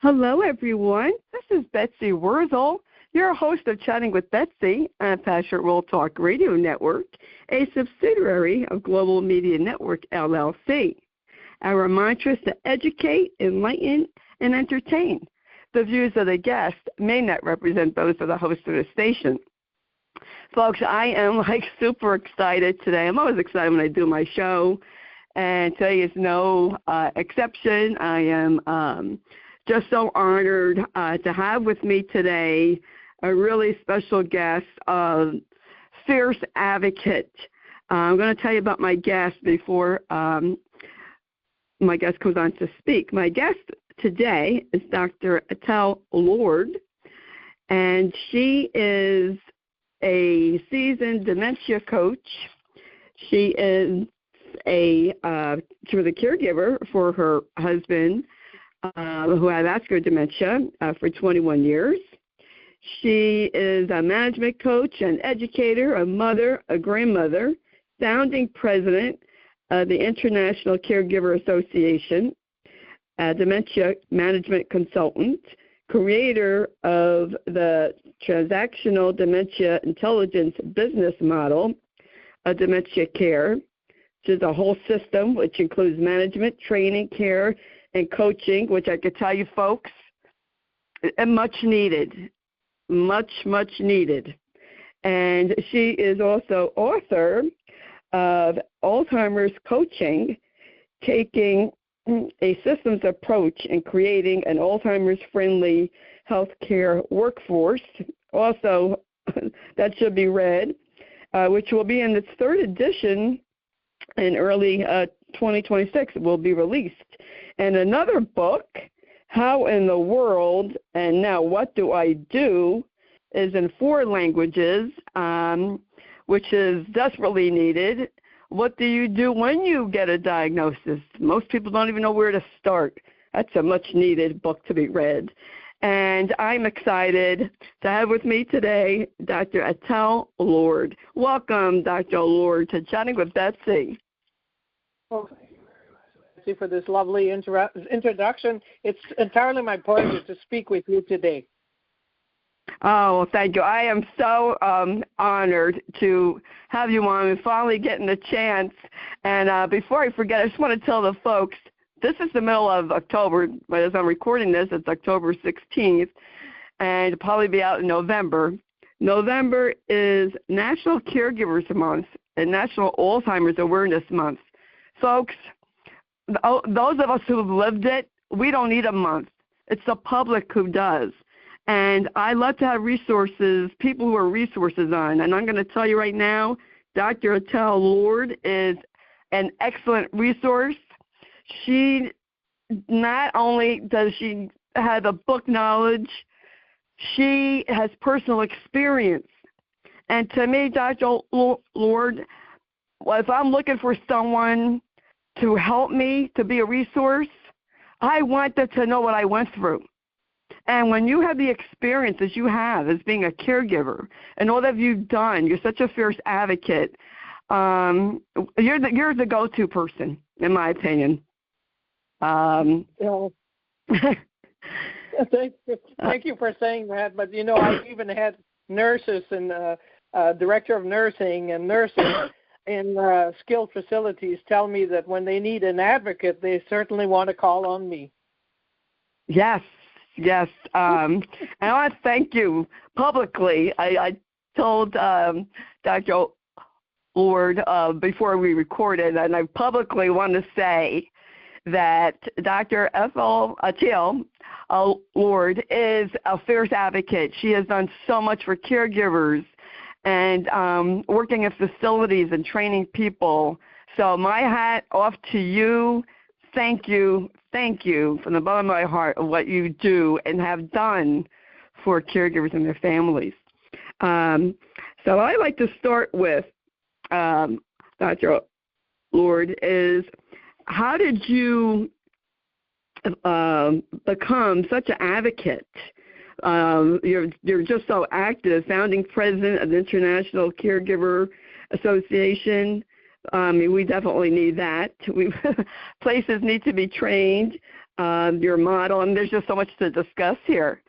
Hello, everyone. This is Betsy Wurzel, your host of Chatting with Betsy on Passionate Real Talk Radio Network, a subsidiary of Global Media Network, LLC. Our mantra is to educate, enlighten, and entertain. The views of the guest may not represent those of the host of the station. Folks, I am super excited today. I'm always excited when I do my show, and today is no exception. I am just so honored to have with me today a really special guest, fierce advocate. I'm going to tell you about my guest before my guest comes on to speak. My guest today is Dr. Ethelle Lord, and she is a seasoned dementia coach. She is she was a caregiver for her husband, who had vascular dementia for 21 years. She is a management coach, an educator, a mother, a grandmother, founding president of the International Caregivers Association, a dementia management consultant, creator of the Transactional Dementia Intelligence Business Model, a dementia care, which is a whole system which includes management, training, care, and coaching, which I could tell you, folks, much needed, much needed. And she is also author of Alzheimer's Coaching, taking a systems approach in creating an Alzheimer's-friendly healthcare workforce. Also, that should be read, which will be in its third edition in early 2026. It will be released. And another book, How in the World and Now What Do I Do, is in 4 languages, which is desperately needed. What do you do when you get a diagnosis? Most people don't even know where to start. That's a much-needed book to be read. And I'm excited to have with me today Dr. Ethelle Lord. Welcome, Dr. Lord, to Chatting with Betsy. Well, thank you very much, Betsy, for this lovely introduction. It's entirely my pleasure to speak with you today. Oh, thank you. I am so honored to have you on and finally getting the chance. And before I forget, I just want to tell the folks, this is the middle of October, but as I'm recording this, it's October 16th, and it'll probably be out in November. November is National Caregivers Month and National Alzheimer's Awareness Month. Folks, those of us who've lived it, we don't need a month. It's the public who does. And I love to have resources, people who are resources on. And I'm going to tell you right now, Dr. Ethelle Lord is an excellent resource. She not only does she have a book knowledge, she has personal experience. And to me, Dr. Lord, if I'm looking for someone to help me, to be a resource, I want them to know what I went through. And when you have the experiences you have as being a caregiver and all that you've done, you're such a fierce advocate, you're the go-to person, in my opinion. Thank you for saying that. But, you know, I even had nurses and director of nursing and nurses in skilled facilities tell me that when they need an advocate, they certainly want to call on me. Yes. And I want to thank you publicly. I told Dr. Lord before we recorded, and I publicly want to say that Dr. Ethelle Lord is a fierce advocate. She has done so much for caregivers and working in facilities and training people. So my hat off to you. Thank you from the bottom of my heart of what you do and have done for caregivers and their families. So I like to start with, Dr. Lord, is how did you become such an advocate? You're just so active, founding president of the International Caregiver Association. We definitely need that. Places need to be trained. your model, and there's just so much to discuss here.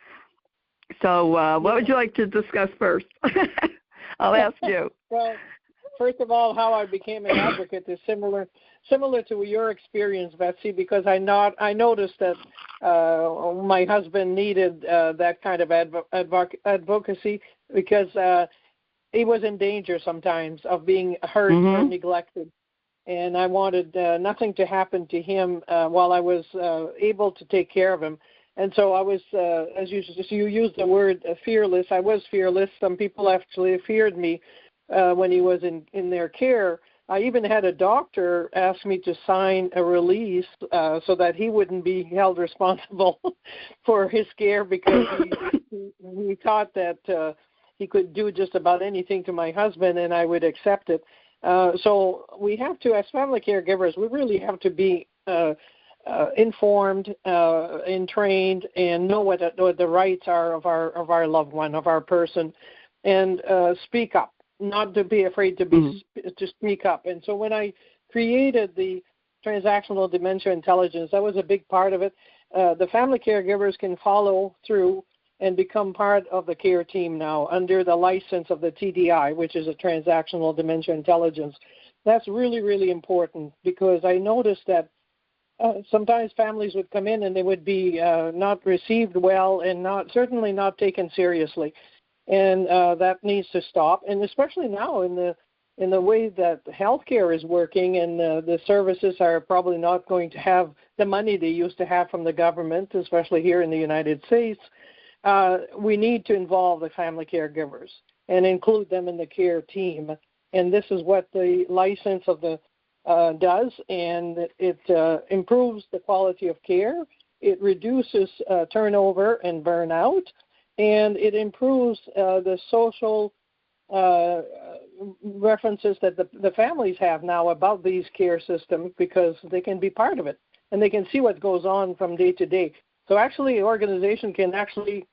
So what would you like to discuss first? I'll ask you. Well, first of all, how I became an advocate is similar to your experience, Betsy, because I noticed that my husband needed that kind of advocacy because he was in danger sometimes of being hurt or neglected. And I wanted nothing to happen to him while I was able to take care of him. And so I was, as you used the word fearless, I was fearless. Some people actually feared me when he was in their care. I even had a doctor ask me to sign a release so that he wouldn't be held responsible for his care because he thought that he could do just about anything to my husband and I would accept it. So we have to, as family caregivers, we really have to be informed and trained and know what the rights are of our loved one, of our person, and speak up, not to be afraid to speak up. And so when I created the Transactional Dementia Intelligence, that was a big part of it. The family caregivers can follow through and become part of the care team now under the license of the TDI, which is a Transactional Dementia Intelligence. That's really, really important because I noticed that sometimes families would come in and they would be not received well and certainly not taken seriously. And that needs to stop. And especially now in the way that healthcare is working and the services are probably not going to have the money they used to have from the government, especially here in the United States, we need to involve the family caregivers and include them in the care team. And this is what the license of the does, and it improves the quality of care. It reduces turnover and burnout, and it improves the social references that the families have now about these care systems because they can be part of it, and they can see what goes on from day to day. So actually, the organization can actually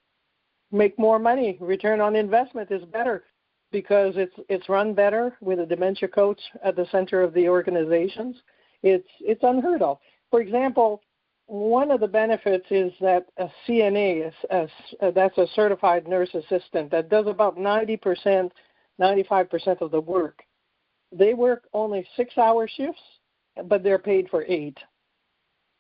make more money. Return on investment is better because it's run better with a dementia coach at the center of the organizations. It's unheard of. For example, one of the benefits is that a CNA, that's a certified nurse assistant, that does about 90%, 95% of the work. They work only 6-hour shifts, but they're paid for 8.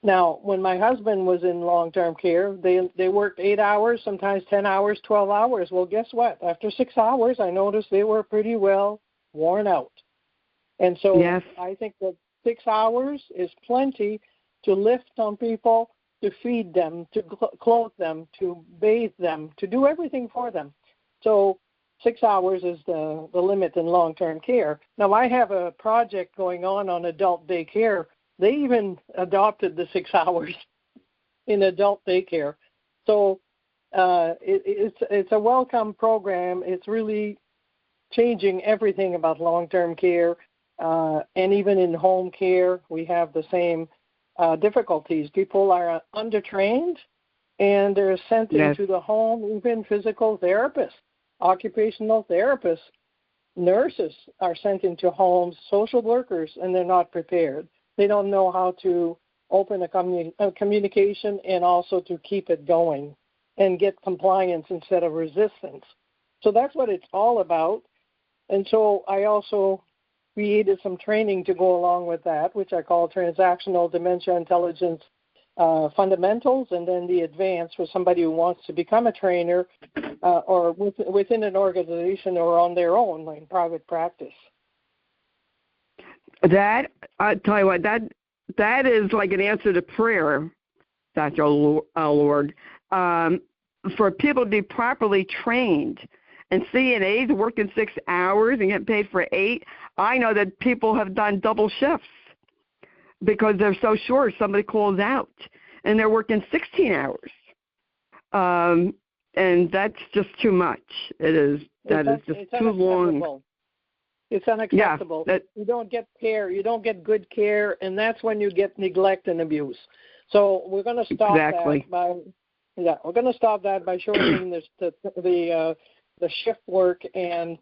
Now, when my husband was in long-term care, they worked 8 hours, sometimes 10 hours, 12 hours. Well, guess what? After 6 hours, I noticed they were pretty well worn out. And so yes. I think that 6 hours is plenty to lift some people, to feed them, to clothe them, to bathe them, to do everything for them. So 6 hours is the limit in long-term care. Now, I have a project going on adult daycare. They even adopted the 6 hours in adult daycare. So it's a welcome program. It's really changing everything about long-term care. And even in home care, we have the same difficulties. People are undertrained, and they're sent into the home. Even physical therapists, occupational therapists, nurses are sent into homes, social workers, and they're not prepared. They don't know how to open a communication and also to keep it going and get compliance instead of resistance. So that's what it's all about. And so I also created some training to go along with that, which I call Transactional Dementia Intelligence Fundamentals, and then the Advanced for somebody who wants to become a trainer or within an organization or on their own, like in private practice. That, I tell you what, that is like an answer to prayer, Dr. Lord, for people to be properly trained. And CNAs working 6 hours and get paid for 8. I know that people have done double shifts because they're so short. Somebody calls out, and they're working 16 hours. And that's just too much. That is just too long. It's unacceptable. Yeah, you don't get care. You don't get good care, and that's when you get neglect and abuse. So we're going to stop that by shortening the shift work and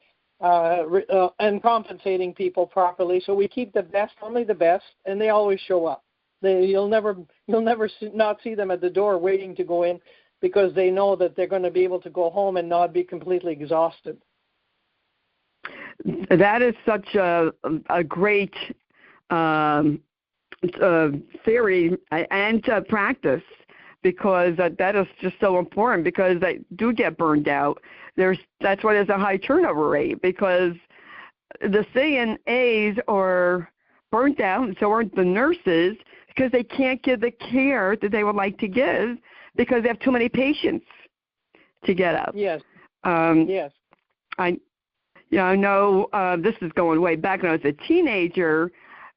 compensating people properly. So we keep the best, only the best, and they always show up. You'll never not see them at the door waiting to go in, because they know that they're going to be able to go home and not be completely exhausted. That is such a great theory and practice, because that is just so important, because they do get burned out. That's why there's a high turnover rate, because the CNAs are burnt out, and so are the nurses, because they can't give the care that they would like to give because they have too many patients to get up. Yes. Yes. I know this is going way back when I was a teenager,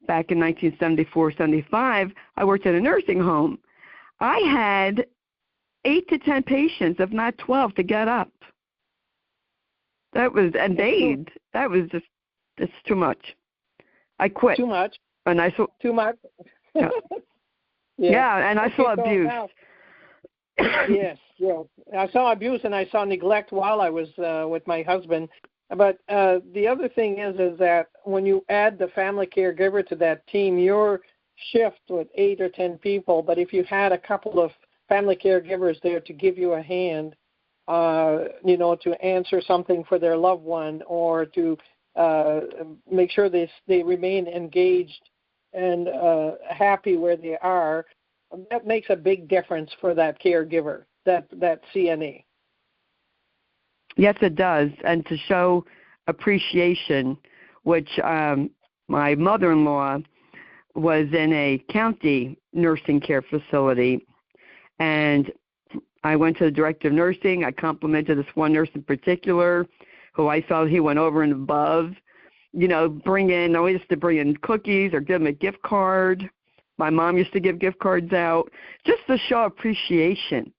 back in 1974, 75. I worked at a nursing home. I had 8 to 10 patients, if not 12, to get up. That was, and bathed. That was just too much. I quit. Too much? And I saw too much? Yeah. Yeah, and I saw abuse. Yes. I saw abuse and I saw neglect while I was with my husband. But the other thing is that when you add the family caregiver to that team, your shift with 8 or 10 people, but if you had a couple of family caregivers there to give you a hand, to answer something for their loved one, or to make sure they remain engaged and happy where they are, that makes a big difference for that caregiver, that CNA. Yes, it does. And to show appreciation, which my mother-in-law was in a county nursing care facility, and I went to the director of nursing. I complimented this one nurse in particular, who I felt he went over and above. I used to bring in cookies or give him a gift card. My mom used to give gift cards out just to show appreciation.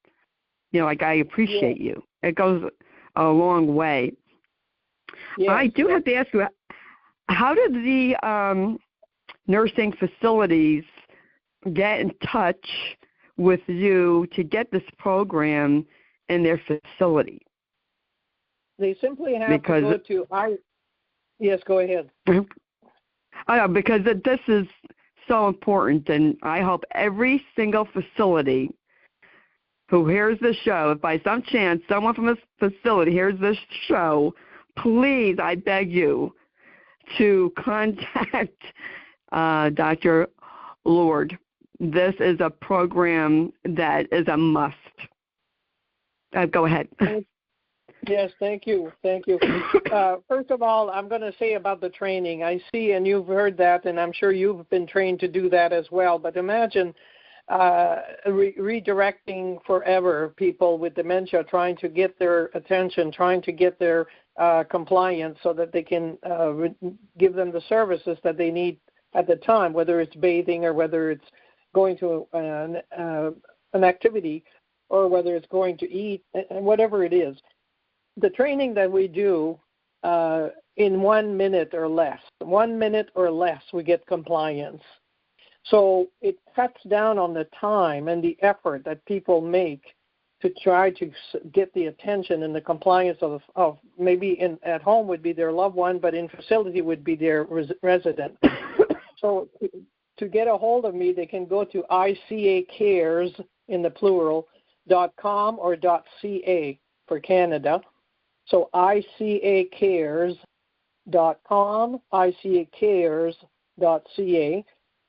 Like, I appreciate you. It goes a long way. Yes. I do have to ask you, how did the nursing facilities get in touch with you to get this program in their facility? They simply have to go to Yes, go ahead. I know, because this is so important, and I hope every single facility who hears the show, if by some chance someone from a facility hears this show, please, I beg you to contact Dr. Lord. This is a program that is a must. Go ahead. Yes, thank you. First of all, I'm going to say about the training. I see, and you've heard that, and I'm sure you've been trained to do that as well. But imagine redirecting forever people with dementia, trying to get their attention, trying to get their compliance so that they can give them the services that they need at the time, whether it's bathing or whether it's going to an activity or whether it's going to eat, and whatever it is. The training that we do in 1 minute or less, we get compliance. So it cuts down on the time and the effort that people make to try to get the attention and the compliance of maybe at home would be their loved one, but in facility would be their resident. So to get a hold of me, they can go to ICAcares, in the plural, .com or .ca for Canada. So ICAcares.com, ICAcares.ca.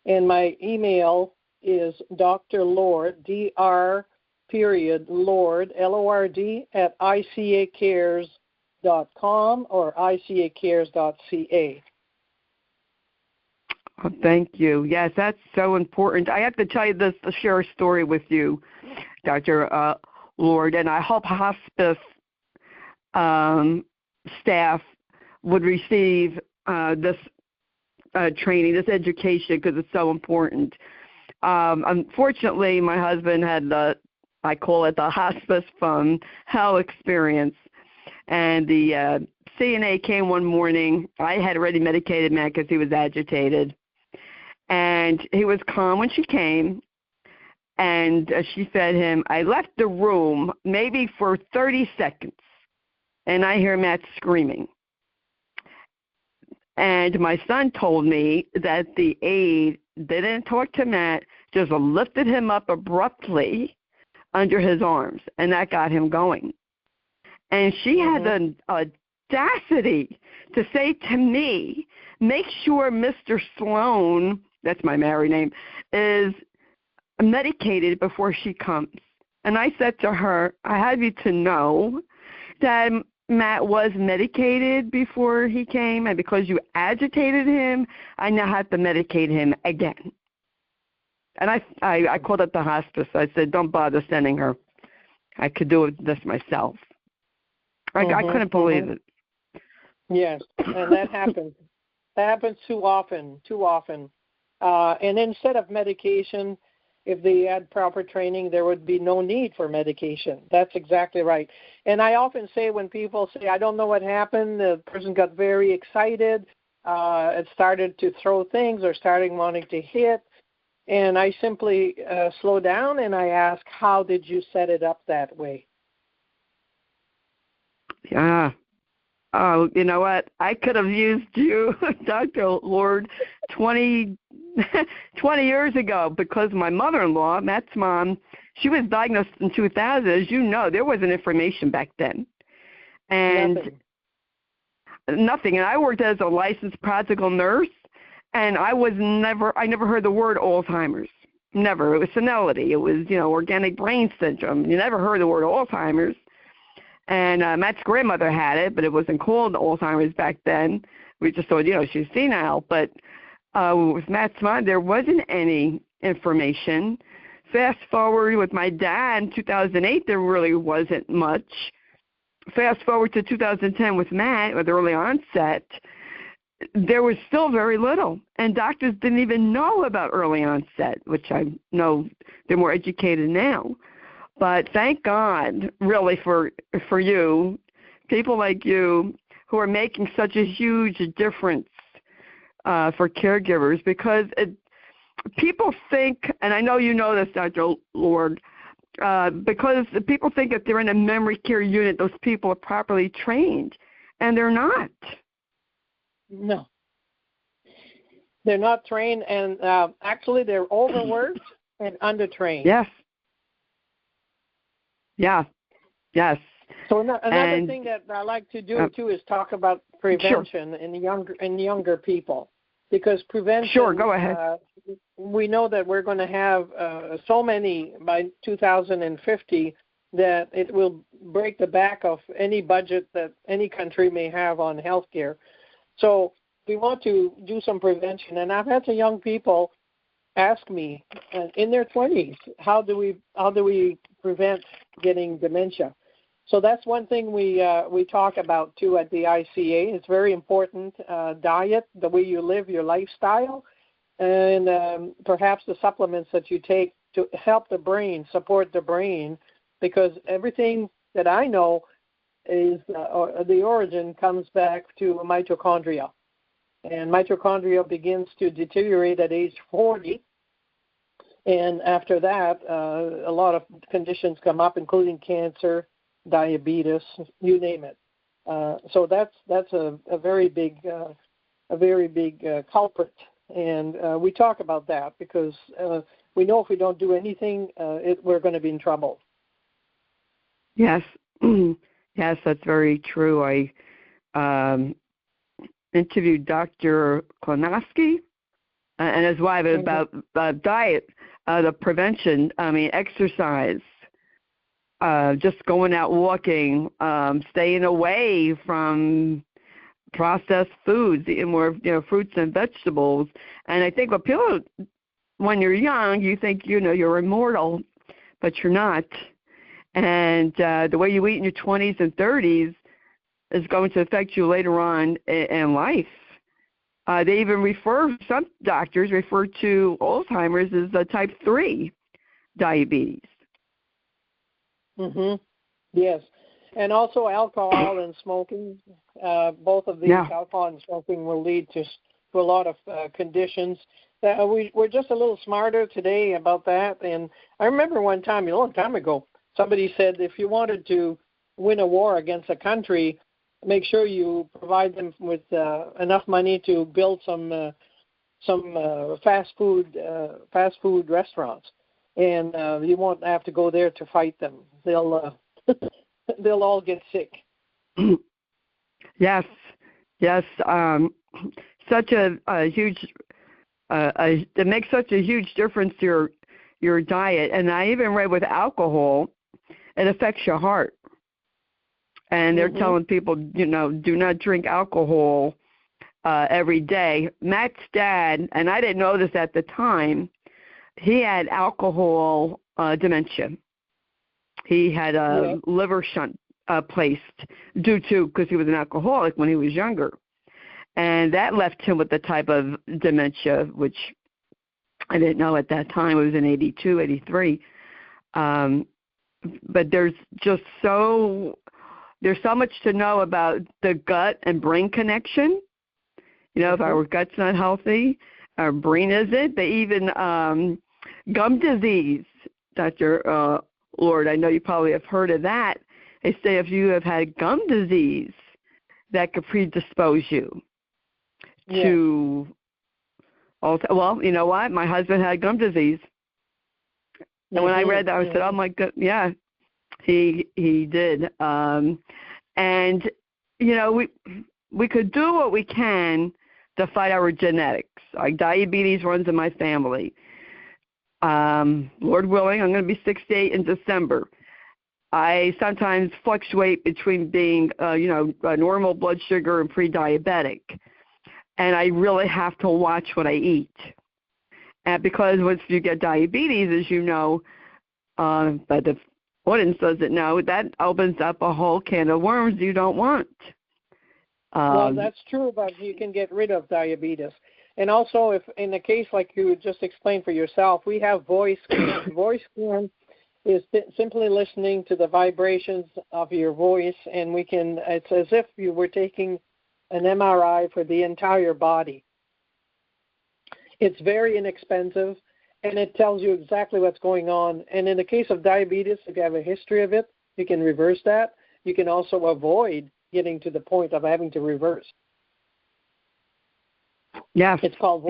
And my email is Dr. Lord, Dr. Lord, Lord, at ICAcares.com or ICAcares.ca. Oh, thank you. Yes, that's so important. I have to tell you this, to share a story with you, Dr. Lord, and I hope hospice staff would receive this training, this education, because it's so important. Unfortunately, my husband had I call it the hospice from hell experience, and the CNA came one morning. I had already medicated Matt because he was agitated, and he was calm when she came, and she fed him. I left the room maybe for 30 seconds, and I hear Matt screaming. And my son told me that the aide didn't talk to Matt, just lifted him up abruptly under his arms, and that got him going. And she had the audacity to say to me, make sure Mr. Sloan, that's my married name, is medicated before she comes. And I said to her, I have you to know that Matt was medicated before he came, and because you agitated him, I now have to medicate him again. And I called up the hospice. I said, don't bother sending her. I could do this myself. I couldn't believe it. Yes, and that happens. That happens too often. And instead of medication, if they had proper training, there would be no need for medication. That's exactly right. And I often say when people say, I don't know what happened, the person got very excited, it started to throw things or starting wanting to hit, and I simply slow down and I ask, how did you set it up that way? Yeah. Oh, you know what? I could have used you, Dr. Lord, 20 years ago, because my mother-in-law, Matt's mom, she was diagnosed in 2000. As you know, there wasn't information back then. And nothing. And I worked as a licensed practical nurse, and I never heard the word Alzheimer's. Never. It was senility. It was, organic brain syndrome. You never heard the word Alzheimer's. And Matt's grandmother had it, but it wasn't called Alzheimer's back then. We just thought, she's senile. But with Matt's mom, there wasn't any information. Fast forward with my dad in 2008, there really wasn't much. Fast forward to 2010 with Matt, with early onset, there was still very little. And doctors didn't even know about early onset, which I know they're more educated now. But thank God, really, for you, people like you who are making such a huge difference for caregivers, because people think, and I know you know this, Dr. Lord, because people think if they're in a memory care unit, those people are properly trained, and they're not. No. They're not trained, and actually they're overworked and undertrained. Yes. Yeah. Yes. So another thing that I like to do too is talk about prevention in younger people, because prevention. Sure. Go ahead. We know that we're going to have so many by 2050 that it will break the back of any budget that any country may have on healthcare. So we want to do some prevention, and I've had some young people ask me in their 20s, how do we prevent getting dementia? So that's one thing we talk about too at the ICA. It's very important. Diet, the way you live, your lifestyle, and perhaps the supplements that you take to help the brain, support the brain, because everything that I know is the origin comes back to mitochondria. And mitochondria begins to deteriorate at age 40. And after that, a lot of conditions come up, including cancer, diabetes, you name it. So that's a very big culprit. And we talk about that because we know if we don't do anything, we're going to be in trouble. Yes. Yes, that's very true. I interviewed Dr. Klonowski and his wife about diet, the prevention, exercise, just going out walking, staying away from processed foods, eating more fruits and vegetables. And I think when you're young, you think you're immortal, but you're not. And the way you eat in your 20s and 30s is going to affect you later on in life. They even some doctors refer to Alzheimer's as a type 3 diabetes. Mm-hmm. Yes. And also alcohol and smoking. Both of these, alcohol and smoking, will lead to a lot of conditions. We're just a little smarter today about that. And I remember one time, a long time ago, somebody said if you wanted to win a war against a country, make sure you provide them with enough money to build some fast food restaurants, and you won't have to go there to fight them. They'll they'll all get sick. Yes. Such a huge. It makes such a huge difference to your diet, and I even read with alcohol, it affects your heart. And they're telling people, do not drink alcohol every day. Matt's dad, and I didn't know this at the time, he had alcohol dementia. He had a liver shunt placed because he was an alcoholic when he was younger. And that left him with the type of dementia, which I didn't know at that time. It was in 82, 83. But there's so much to know about the gut and brain connection. If our gut's not healthy, our brain isn't. They even gum disease, Dr. Lord, I know you probably have heard of that. They say if you have had gum disease, that could predispose you to. Well, you know what? My husband had gum disease, and when I read that, I said, "Oh my God, yeah, he did." And we could do what we can to fight our genetics. Like diabetes runs in my family. Lord willing, I'm going to be 68 in December. I sometimes fluctuate between being, a normal blood sugar and pre-diabetic. And I really have to watch what I eat. And because once you get diabetes, as you know, but the audience doesn't know, that opens up a whole can of worms you don't want. Well, that's true, but you can get rid of diabetes. And also, if in a case like you just explained for yourself, we have voice scan. Voice scan is simply listening to the vibrations of your voice, and it's as if you were taking an MRI for the entire body. It's very inexpensive, and it tells you exactly what's going on. And in the case of diabetes, if you have a history of it, you can reverse that. You can also avoid getting to the point of having to reverse. Yes. It's called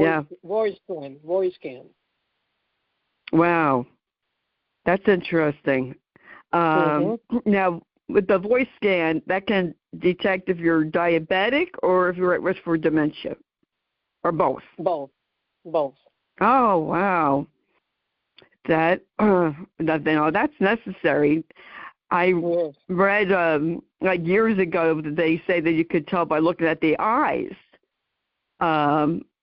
voice scan. Wow. That's interesting. Now, with the voice scan, that can detect if you're diabetic or if you're at risk for dementia, or both? Both. Oh, wow. That's necessary. I read like years ago that they say that you could tell by looking at the eyes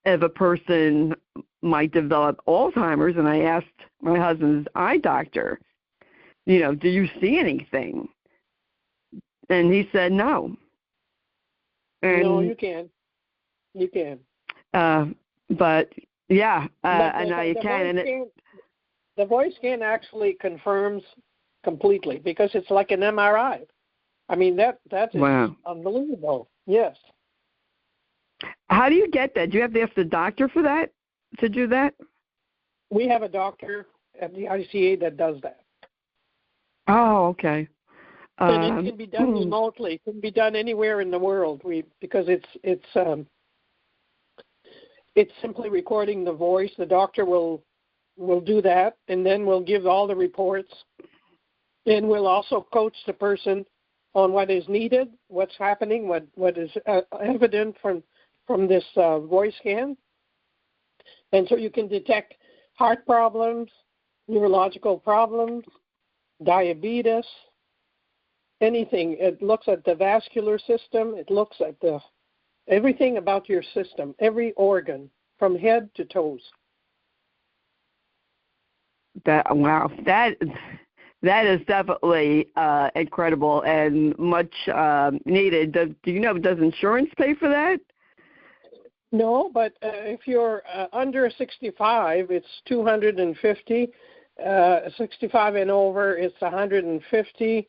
if a person might develop Alzheimer's, and I asked my husband's eye doctor, do you see anything? And he said no. And, no, you can. But yeah, and now you can. The voice scan actually confirms completely because it's like an MRI. I mean, that is unbelievable. Yes. How do you get that? Do you have to ask the doctor for that, to do that? We have a doctor at the ICA that does that. Oh, okay. And it can be done remotely. It can be done anywhere in the world. Because it's simply recording the voice. The doctor will do that, and then we'll give all the reports. And we'll also coach the person on what is needed, what's happening, what is evident from this voice scan. And so you can detect heart problems, neurological problems, diabetes, anything. It looks at the vascular system. It looks at everything about your system, every organ, from head to toes. Wow. That is definitely incredible and much needed. Do you know, does insurance pay for that? No, but if you're under 65, it's $250. 65 and over, it's $150.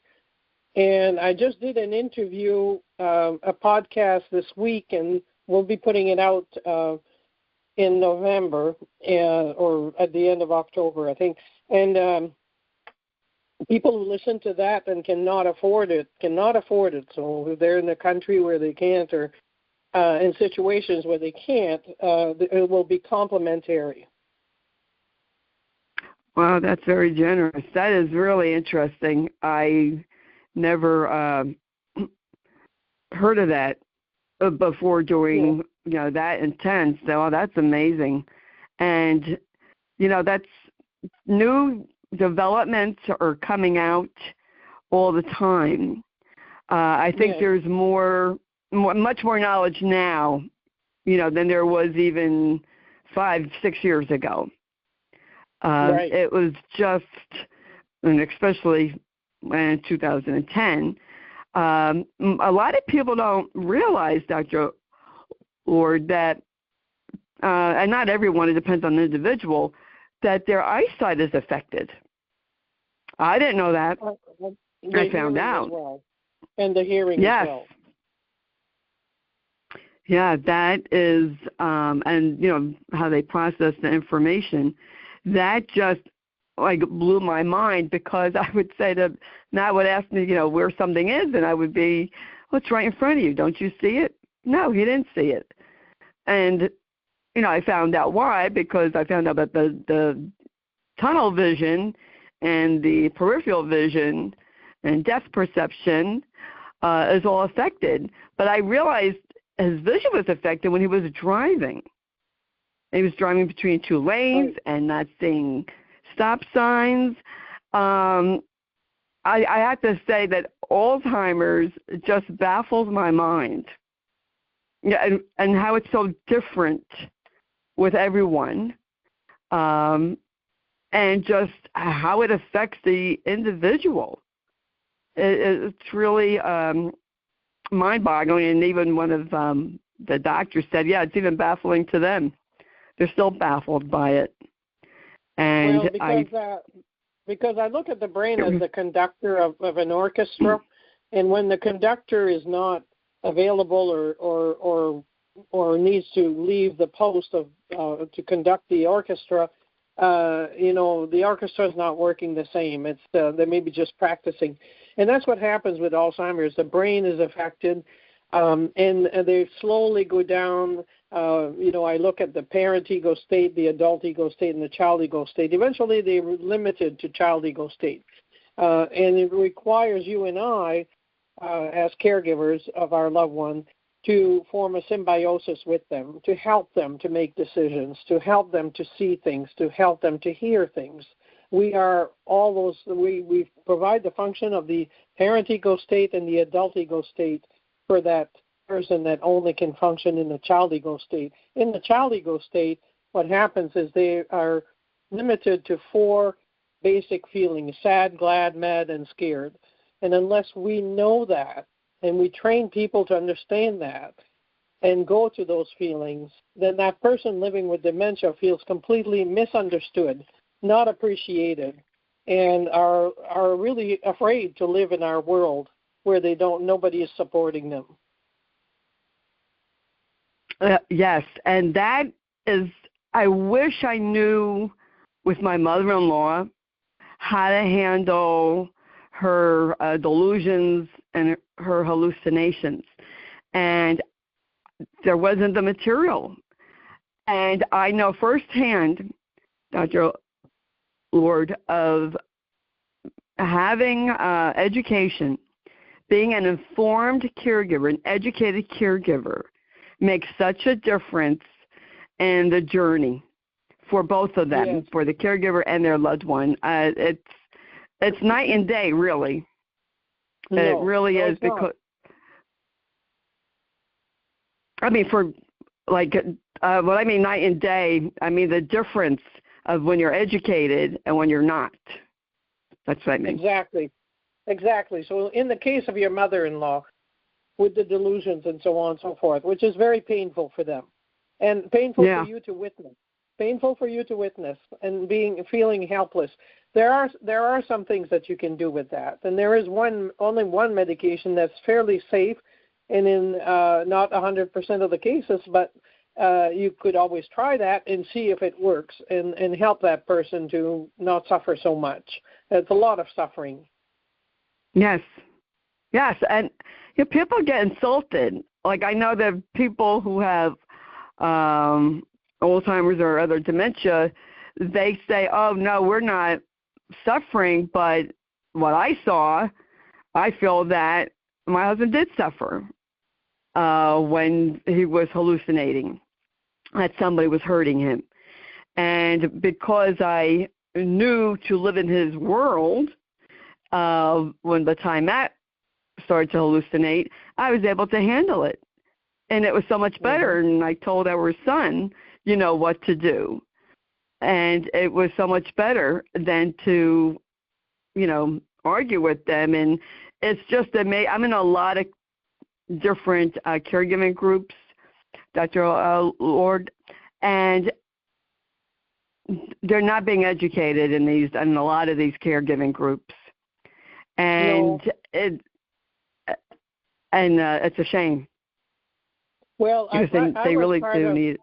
And I just did an interview, a podcast this week, and we'll be putting it out in November or at the end of October, I think. And people who listen to that and cannot afford it. So if they're in a country where they can't, or in situations where they can't, it will be complementary. Wow, that's very generous. That is really interesting. I never heard of that before doing, that intense. So that's amazing. And, that's new developments are coming out all the time. I think there's much more knowledge now, than there was even 5-6 years ago. Right. It was just, and especially in 2010, a lot of people don't realize, Dr. Lord, that, and not everyone, it depends on the individual, that their eyesight is affected. I didn't know that. I found out. As well. And the hearing as well. Yeah, that is, and how they process the information, that just blew my mind, because I would say to Matt would ask me, where something is, and I would be, well, it's right in front of you. Don't you see it? No, he didn't see it. And I found out why, because I found out that the tunnel vision and the peripheral vision and depth perception is all affected. But I realized his vision was affected when he was driving. He was driving between two lanes and not seeing stop signs. I have to say that Alzheimer's just baffles my mind. Yeah, and how it's so different with everyone, and just how it affects the individual. It's really mind-boggling, and even one of the doctors said, it's even baffling to them. They're still baffled by it. And because I look at the brain as the conductor of an orchestra, and when the conductor is not available or needs to leave the post of to conduct the orchestra, the orchestra is not working the same. It's they may be just practicing, and that's what happens with Alzheimer's. The brain is affected, and they slowly go down. I look at the parent ego state, the adult ego state, and the child ego state. Eventually, they're limited to child ego state, and it requires you and I, as caregivers of our loved one, to form a symbiosis with them, to help them to make decisions, to help them to see things, to help them to hear things. We are all those. We provide the function of the parent ego state and the adult ego state for that person that only can function in the child ego state. In the child ego state, what happens is they are limited to 4 basic feelings: sad, glad, mad, and scared. And unless we know that, and we train people to understand that and go to those feelings, then that person living with dementia feels completely misunderstood, not appreciated, and are really afraid to live in our world where nobody is supporting them. Yes, and that is, I wish I knew with my mother-in-law how to handle her delusions and her hallucinations. And there wasn't the material. And I know firsthand, Dr. Lord, of having education, being an informed caregiver, an educated caregiver, makes such a difference in the journey for both of them, for the caregiver and their loved one. It's night and day, really. It really is, because what I mean night and day, I mean the difference of when you're educated and when you're not. That's what I mean. Exactly. So in the case of your mother-in-law, with the delusions and so on and so forth, which is very painful for them, and painful for you to witness. Painful for you to witness, and feeling helpless. There are some things that you can do with that, and there is only one medication that's fairly safe, and in not 100% of the cases, but you could always try that and see if it works, and help that person to not suffer so much. It's a lot of suffering. Yes, and people get insulted. Like I know that people who have Alzheimer's or other dementia, they say, oh, no, we're not suffering, but what I saw, I feel that my husband did suffer when he was hallucinating, that somebody was hurting him. And because I knew to live in his world, when the time Matt started to hallucinate, I was able to handle it. And it was so much better. And I told our son, what to do. And it was so much better than to, argue with them. And it's just amazing. I'm in a lot of different caregiving groups, Dr. Lord, and they're not being educated in a lot of these caregiving groups. And it's a shame. Well, they really do need it.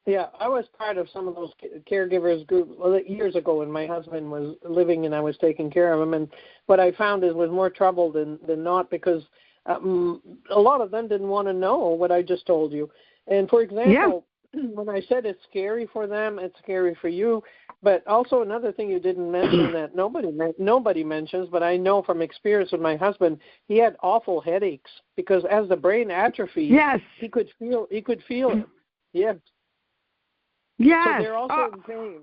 Yeah, I was part of some of those caregivers groups years ago when my husband was living and I was taking care of him. And what I found is was more trouble than not, because a lot of them didn't want to know what I just told you. And, for example, when I said it's scary for them, it's scary for you. But also another thing you didn't mention that nobody mentions, but I know from experience with my husband, he had awful headaches because as the brain atrophied, he could feel it. Yes. Yes. So they're also in pain.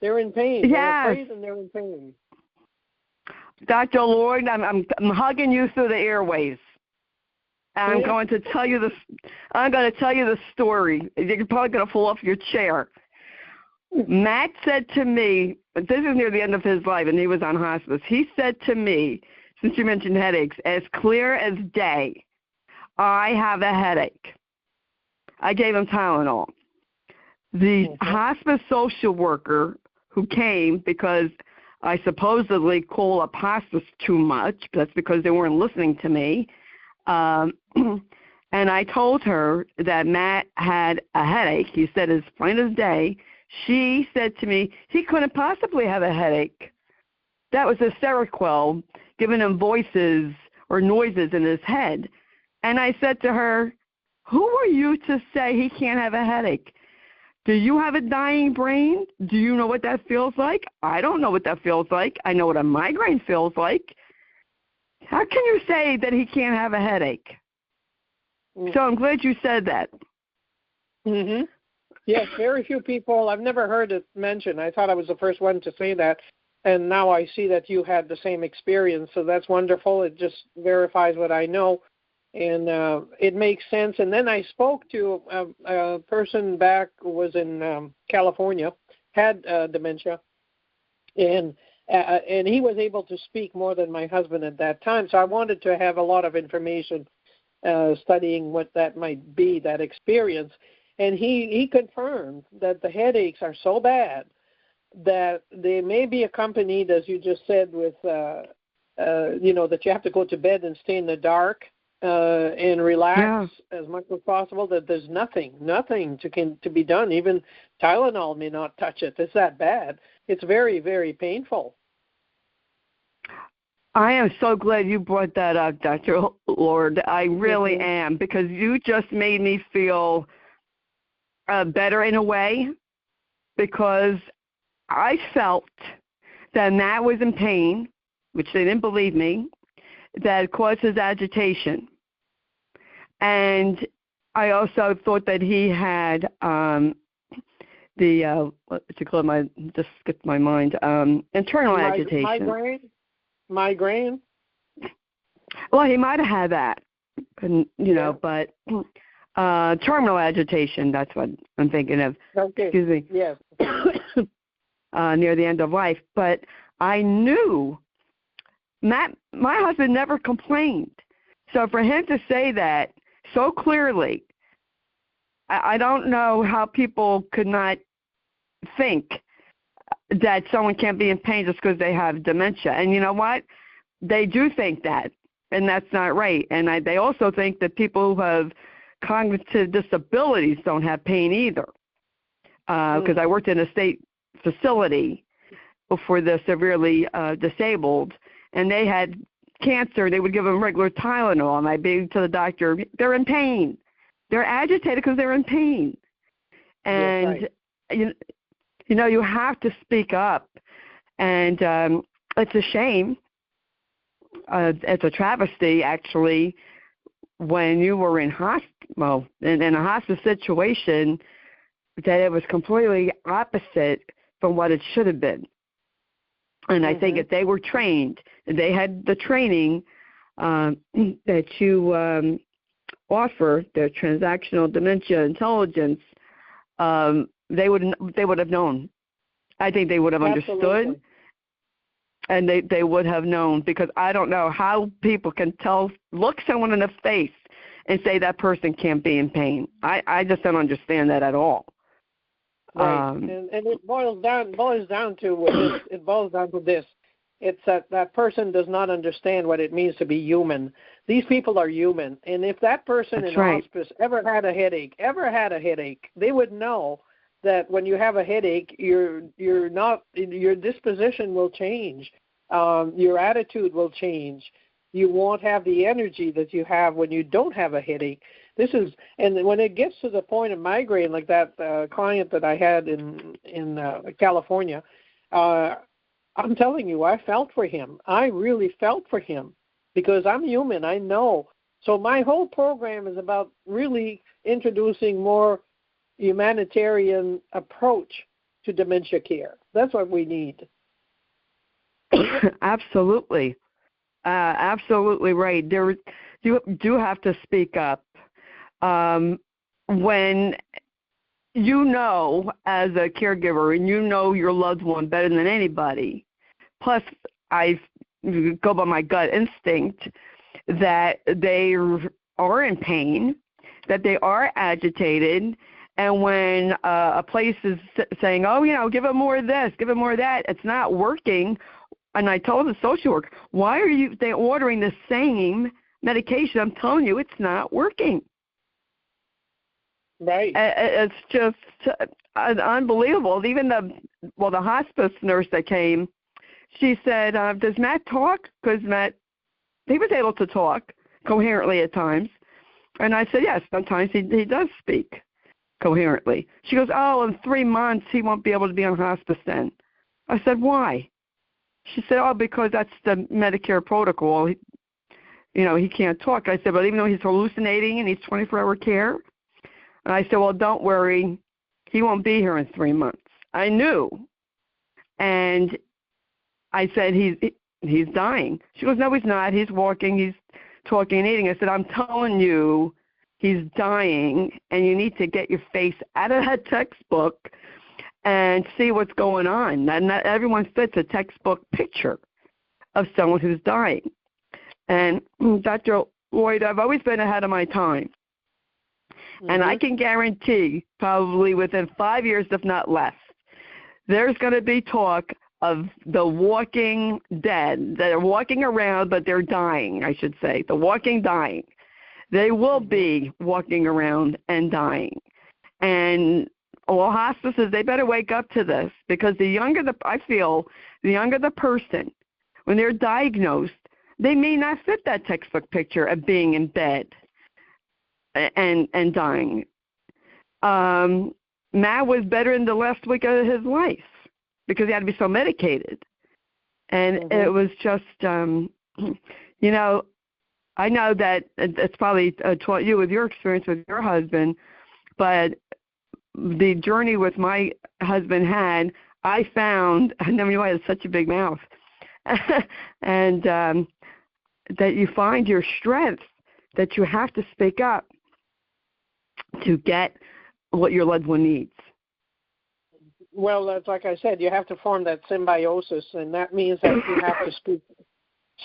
They're in pain. They're afraid and they're in pain. Dr. Lord, I'm hugging you through the airways. And I'm going to tell you the story. You're probably going to fall off your chair. Matt said to me, this is near the end of his life, and he was on hospice. He said to me, since you mentioned headaches, as clear as day, I have a headache. I gave him Tylenol. The hospice social worker who came, because I supposedly call up hospice too much, that's because they weren't listening to me, and I told her that Matt had a headache. He said as plain as day. She said to me, he couldn't possibly have a headache. That was a Seroquel giving him voices or noises in his head. And I said to her, who are you to say he can't have a headache? Do you have a dying brain? Do you know what that feels like? I don't know what that feels like. I know what a migraine feels like. How can you say that he can't have a headache? So I'm glad you said that. Mm-hmm. Yes, very few people. I've never heard it mentioned. I thought I was the first one to say that, and now I see that you had the same experience, so that's wonderful. It just verifies what I know, and it makes sense. And then I spoke to a person back who was in California, had dementia, and he was able to speak more than my husband at that time, so I wanted to have a lot of information studying what that might be, that experience. And he confirmed that the headaches are so bad that they may be accompanied, as you just said, with, that you have to go to bed and stay in the dark and relax as much as possible, that there's nothing to be done. Even Tylenol may not touch it. It's that bad. It's very, very painful. I am so glad you brought that up, Dr. Lord. I really am, because you just made me feel better in a way, because I felt that Matt was in pain, which they didn't believe me, that caused his agitation. And I also thought that he had just skipped my mind, internal agitation. Migraine? Well, he might have had that, but terminal agitation, that's what I'm thinking of. Okay. Excuse me. Yes. Near the end of life. But I knew my husband never complained. So for him to say that so clearly, I don't know how people could not think that someone can't be in pain just because they have dementia. And you know what? They do think that, and that's not right. And they also think that people who have cognitive disabilities don't have pain either, because I worked in a state facility for the severely disabled, and they had cancer, they would give them regular Tylenol, and I'd be to the doctor, they're in pain. They're agitated because they're in pain. And, yes, you have to speak up. And it's a shame. It's a travesty, actually, when you were in a hospice situation, that it was completely opposite from what it should have been. And I think if they were trained, they had the training that you offer, the transactional dementia intelligence, they would have known. I think they would have understood, and they would have known, because I don't know how people can look someone in the face and say that person can't be in pain. I just don't understand that at all. Right, and it boils down to this. It's that person does not understand what it means to be human. These people are human, and if that person in hospice ever had a headache, they would know that when you have a headache, your disposition will change, your attitude will change. You won't have the energy that you have when you don't have a headache. And when it gets to the point of migraine, like that client that I had in California, I'm telling you, I felt for him. I really felt for him, because I'm human. I know. So my whole program is about really introducing more humanitarian approach to dementia care. That's what we need. Absolutely. Absolutely right. You do have to speak up. When as a caregiver, and your loved one better than anybody, plus I go by my gut instinct that they are in pain, that they are agitated, and when a place is saying, give them more of this, give them more of that, it's not working. And I told the social worker, why are they ordering the same medication? I'm telling you, it's not working. Right. It's just unbelievable. Even the hospice nurse that came, she said, does Matt talk? Because Matt, he was able to talk coherently at times. And I said, yes, sometimes he does speak coherently. She goes, in 3 months he won't be able to be on hospice then. I said, why? She said, because that's the Medicare protocol. He can't talk. I said, but even though he's hallucinating and he's 24-hour care? And I said, well, don't worry. He won't be here in 3 months. I knew. And I said, he's dying. She goes, no, he's not. He's walking. He's talking and eating. I said, I'm telling you, he's dying, and you need to get your face out of that textbook and see what's going on. Not everyone fits a textbook picture of someone who's dying. And Dr. Lloyd, I've always been ahead of my time. And I can guarantee probably within 5 years, if not less, there's going to be talk of the walking dead that are walking around, but they're dying, I should say, the walking dying. They will be walking around and dying. And all hospices, they better wake up to this, because the younger the person, when they're diagnosed, they may not fit that textbook picture of being in bed and dying. Matt was better in the last week of his life because he had to be so medicated. And it was just, I know that it's probably taught you with your experience with your husband, but the journey with my husband I found, I never knew I had such a big mouth, and that you find your strength, that you have to speak up to get what your loved one needs. Well, that's like I said, you have to form that symbiosis, and that means that you have to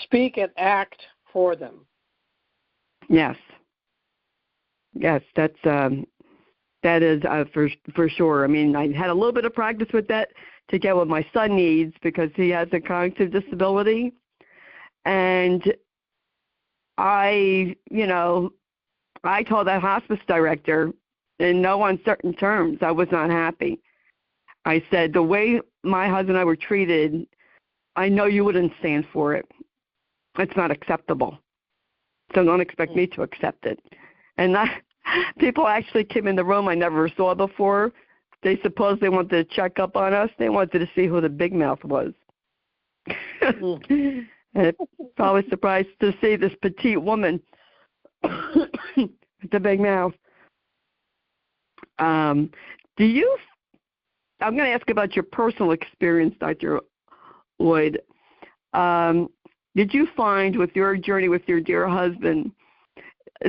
speak and act for them. Yes, that is for sure. I mean, I had a little bit of practice with that to get what my son needs because he has a cognitive disability, and I told that hospice director in no uncertain terms I was not happy. I said, the way my husband and I were treated, I know you wouldn't stand for it. it's not acceptable. So don't expect me to accept it. And people actually came in the room I never saw before. They supposed they wanted to check up on us. They wanted to see who the big mouth was. And probably surprised to see this petite woman with the big mouth. I'm going to ask about your personal experience, Dr. Lloyd. Did you find with your journey with your dear husband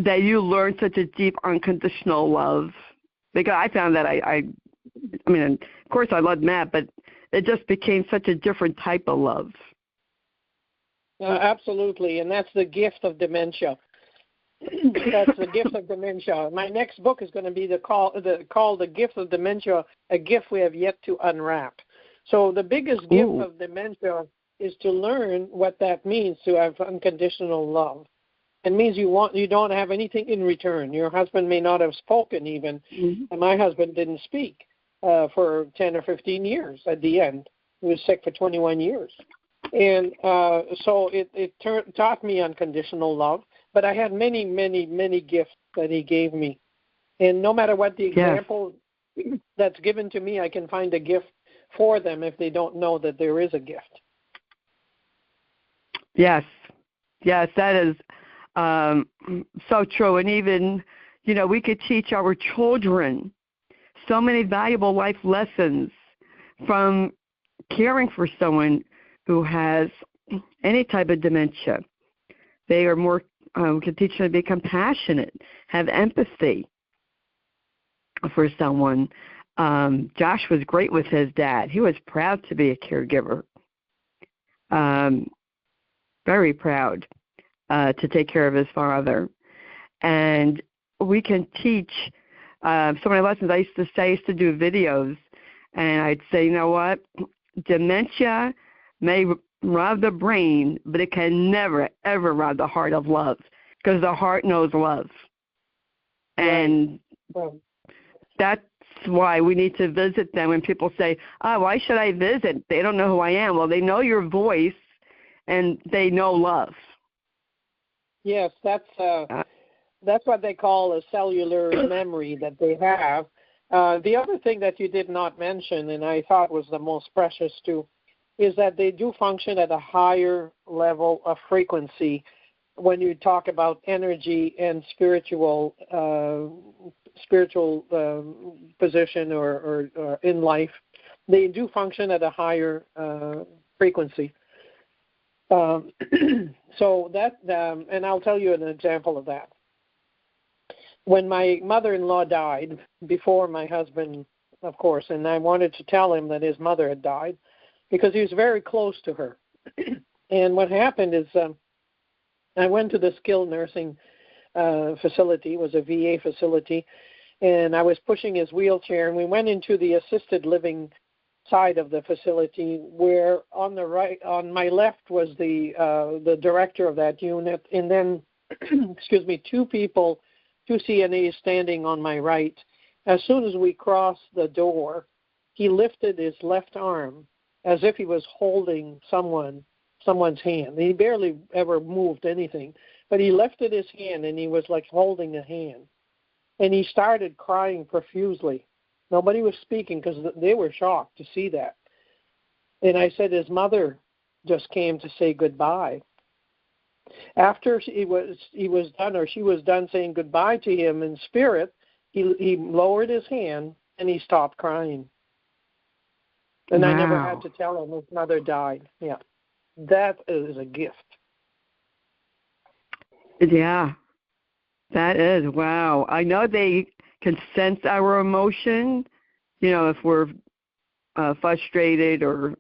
that you learned such a deep unconditional love? Because I found that I mean, of course I loved Matt, but it just became such a different type of love. Absolutely, and that's the gift of dementia. That's the gift of dementia. My next book is going to be called The Gift of Dementia, a gift we have yet to unwrap. So the biggest gift of dementia is to learn what that means to have unconditional love. It means you don't have anything in return. Your husband may not have spoken even, and my husband didn't speak for 10 or 15 years at the end. He was sick for 21 years. And so it taught me unconditional love, but I had many, many, many gifts that he gave me. And no matter what the example that's given to me, I can find a gift for them if they don't know that there is a gift. Yes, that is so true. And even, we could teach our children so many valuable life lessons from caring for someone who has any type of dementia. They are more, we can teach them to be compassionate, have empathy for someone. Josh was great with his dad. He was proud to be a caregiver. Very proud to take care of his father. And we can teach so many lessons. I used to do videos, and I'd say, you know what? Dementia may rob the brain, but it can never, ever rob the heart of love, because the heart knows love. And that's why we need to visit them. When people say, why should I visit? They don't know who I am. Well, they know your voice, and they know love. Yes, that's what they call a cellular memory that they have. The other thing that you did not mention, and I thought was the most precious too, is that they do function at a higher level of frequency when you talk about energy and spiritual position or in life. They do function at a higher frequency. So that, and I'll tell you an example of that. When my mother-in-law died, before my husband, of course, and I wanted to tell him that his mother had died because he was very close to her. And what happened is I went to the skilled nursing facility. It was a VA facility, and I was pushing his wheelchair, and we went into the assisted living side of the facility, where on the right, on my left, was the director of that unit, and then two CNAs standing on my right. As soon as we crossed the door, he lifted his left arm as if he was holding someone's hand. He barely ever moved anything, but he lifted his hand and he was like holding a hand, and he started crying profusely. Nobody was speaking because they were shocked to see that. And I said his mother just came to say goodbye. After he was done, or she was done saying goodbye to him in spirit, he lowered his hand and he stopped crying. And I never had to tell him his mother died. Yeah, that is a gift. Yeah, that is. Wow. I know they can sense our emotion, if we're frustrated or,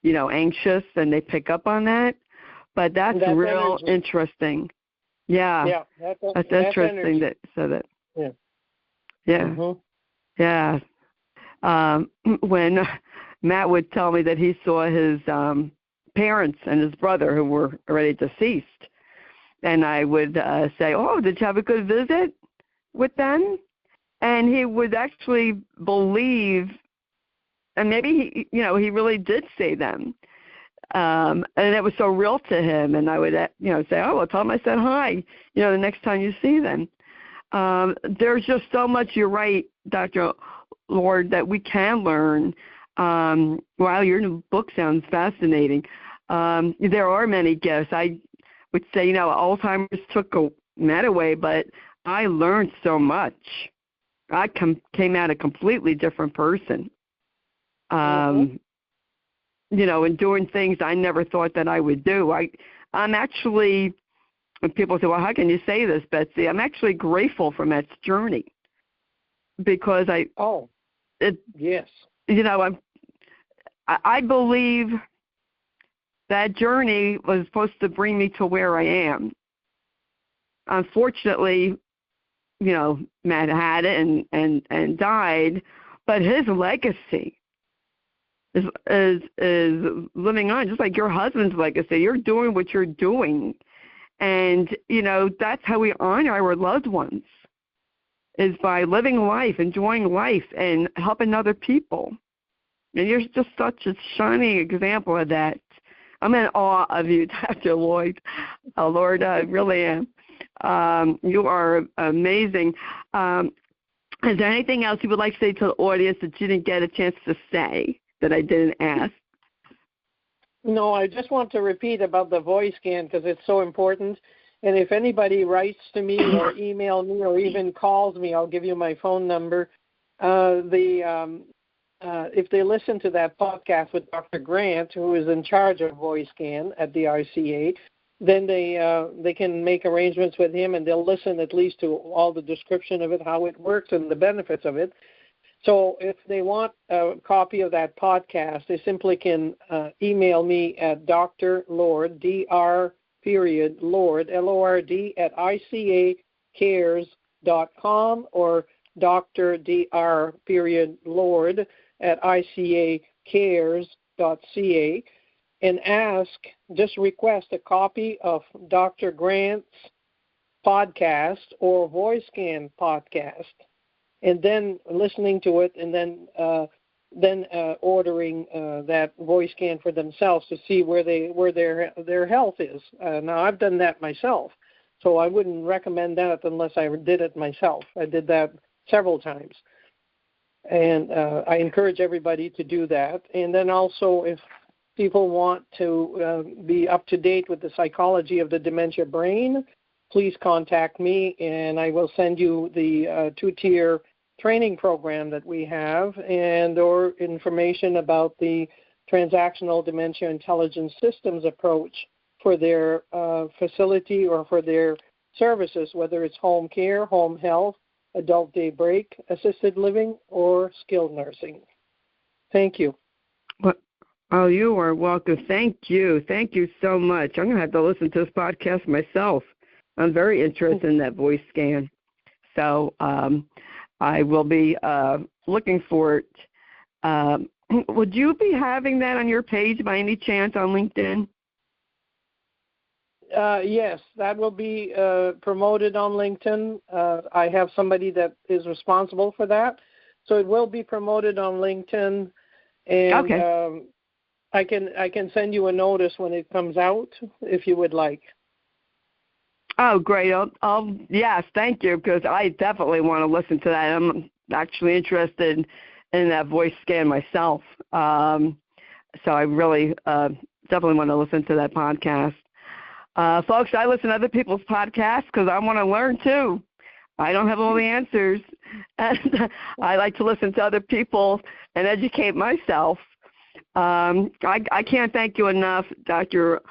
anxious, and they pick up on that. But that's real energy. Interesting. Yeah. That's interesting that said it. Yeah. Yeah. When Matt would tell me that he saw his parents and his brother, who were already deceased, and I would say, did you have a good visit with them? And he would actually believe, and maybe he really did see them. And it was so real to him. And I would, say, oh, well, tell him I said hi, the next time you see them. There's just so much, you're right, Dr. Lord, that we can learn. Wow, your new book sounds fascinating. There are many gifts. I would say, Alzheimer's took that away, but I learned so much. I came out a completely different person. And doing things I never thought that I would do. I'm actually, when people say, well, how can you say this, Betsy? I'm actually grateful for Matt's journey because yes. I believe that journey was supposed to bring me to where I am. Unfortunately, Matt had it and died, but his legacy is living on, just like your husband's legacy. You're doing what you're doing, and that's how we honor our loved ones, is by living life, enjoying life, and helping other people. And you're just such a shining example of that. I'm in awe of you, Dr. Lloyd. Oh, Lord, I really am. You are amazing. Is there anything else you would like to say to the audience that you didn't get a chance to say that I didn't ask? No, I just want to repeat about the voice scan because it's so important. And if anybody writes to me or email me or even calls me, I'll give you my phone number. If they listen to that podcast with Dr. Grant, who is in charge of voice scan at the RCA, then they can make arrangements with him, and they'll listen at least to all the description of it, how it works, and the benefits of it. So if they want a copy of that podcast, they simply can email me at Dr. Lord, Lord, Lord, at icacares.com or Dr. Lord at icacares.ca and just request a copy of Dr. Grant's podcast or voice scan podcast, and then listening to it, and then ordering that voice scan for themselves to see where their health is. Now I've done that myself, so I wouldn't recommend that unless I did it myself. I did that several times, and I encourage everybody to do that. And then also, if people want to be up to date with the psychology of the dementia brain, please contact me, and I will send you the two-tier training program that we have, or information about the Transactional Dementia Intelligence Systems approach for their facility or for their services, whether it's home care, home health, adult day break, assisted living, or skilled nursing. Thank you. Oh, you are welcome. Thank you. Thank you so much. I'm going to have to listen to this podcast myself. I'm very interested in that voice scan. So I will be looking for it. Would you be having that on your page by any chance on LinkedIn? Yes, that will be promoted on LinkedIn. I have somebody that is responsible for that. So it will be promoted on LinkedIn. And okay. I can send you a notice when it comes out if you would like. Oh, great. Yes, thank you, because I definitely want to listen to that. I'm actually interested in that voice scan myself. So I really definitely want to listen to that podcast. Folks, I listen to other people's podcasts because I want to learn too. I don't have all the answers, and I like to listen to other people and educate myself. I can't thank you enough, Dr.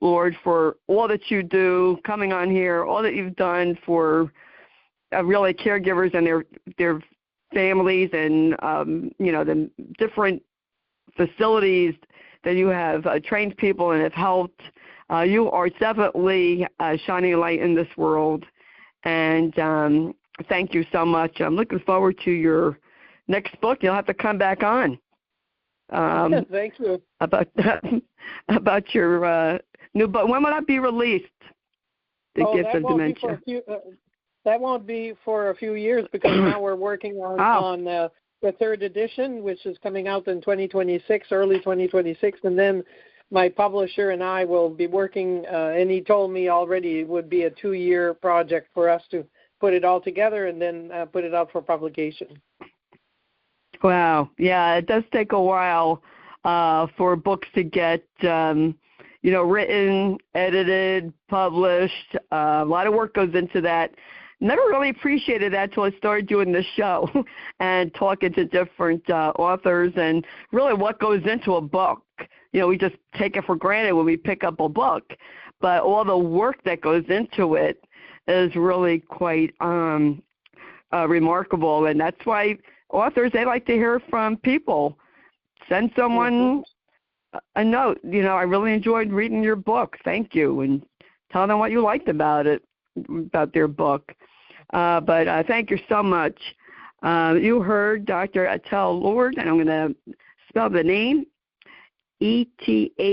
Lord, for all that you do, coming on here, all that you've done for really caregivers and their families, and the different facilities that you have trained people and have helped. You are definitely shining a light in this world, and thank you so much. I'm looking forward to your next book. You'll have to come back on. Thank you. About your new book. When will that be released? The Gift of Dementia. That won't be for a few years, because now we're working on the third edition, which is coming out in 2026, early 2026, and then my publisher and I will be working, and he told me already it would be a 2-year project for us to put it all together and then put it out for publication. Wow. Yeah, it does take a while for books to get, written, edited, published. A lot of work goes into that. Never really appreciated that until I started doing this show and talking to different authors and really what goes into a book. We just take it for granted when we pick up a book, but all the work that goes into it is really quite remarkable, and that's why authors, they like to hear from people. Send someone a note. I really enjoyed reading your book. Thank you, and tell them what you liked about it, about their book. But thank you so much. You heard Dr. Ethelle Lord, and I'm going to spell the name, ETHELLE-LORD,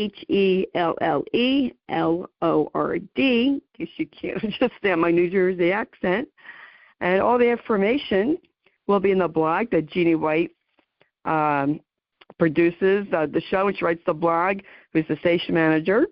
in case you can't understand my New Jersey accent. And all the information will be in the blog that Jeannie White produces the show, and she writes the blog, who's the station manager.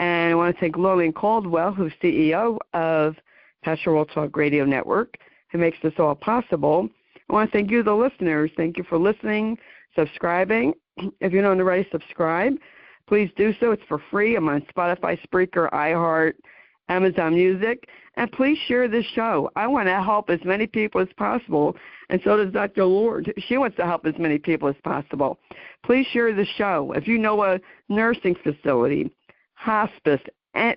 And I want to thank Lillian Caldwell, who's CEO of Pastor World Talk Radio Network, who makes this all possible. I want to thank you, the listeners. Thank you for listening, subscribing. If you don't already subscribe, please do so. It's for free. I'm on Spotify, Spreaker, iHeart, Amazon Music. And please share this show. I want to help as many people as possible, and so does Dr. Lord. She wants to help as many people as possible. Please share the show. If you know a nursing facility, hospice, and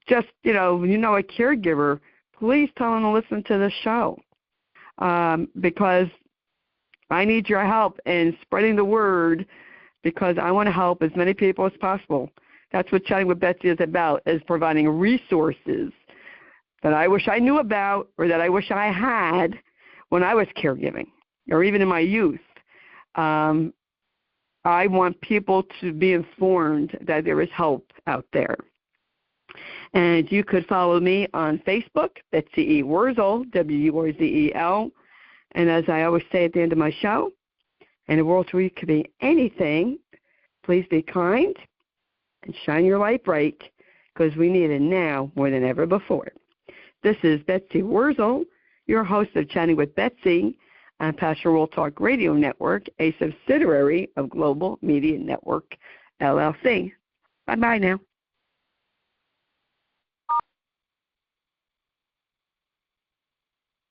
just, a caregiver, please tell them to listen to the show because I need your help in spreading the word, because I want to help as many people as possible. That's what Chatting with Betsy is about, is providing resources that I wish I knew about or that I wish I had when I was caregiving or even in my youth. I want people to be informed that there is help out there. And you could follow me on Facebook, Betsy E. Wurzel, W-U-R-Z-E-L. And as I always say at the end of my show, in a world where you could be anything, please be kind and shine your light bright, because we need it now more than ever before. This is Betsy Wurzel, your host of Chatting with Betsy on Pastor World Talk Radio Network, a subsidiary of Global Media Network, LLC. Bye-bye now.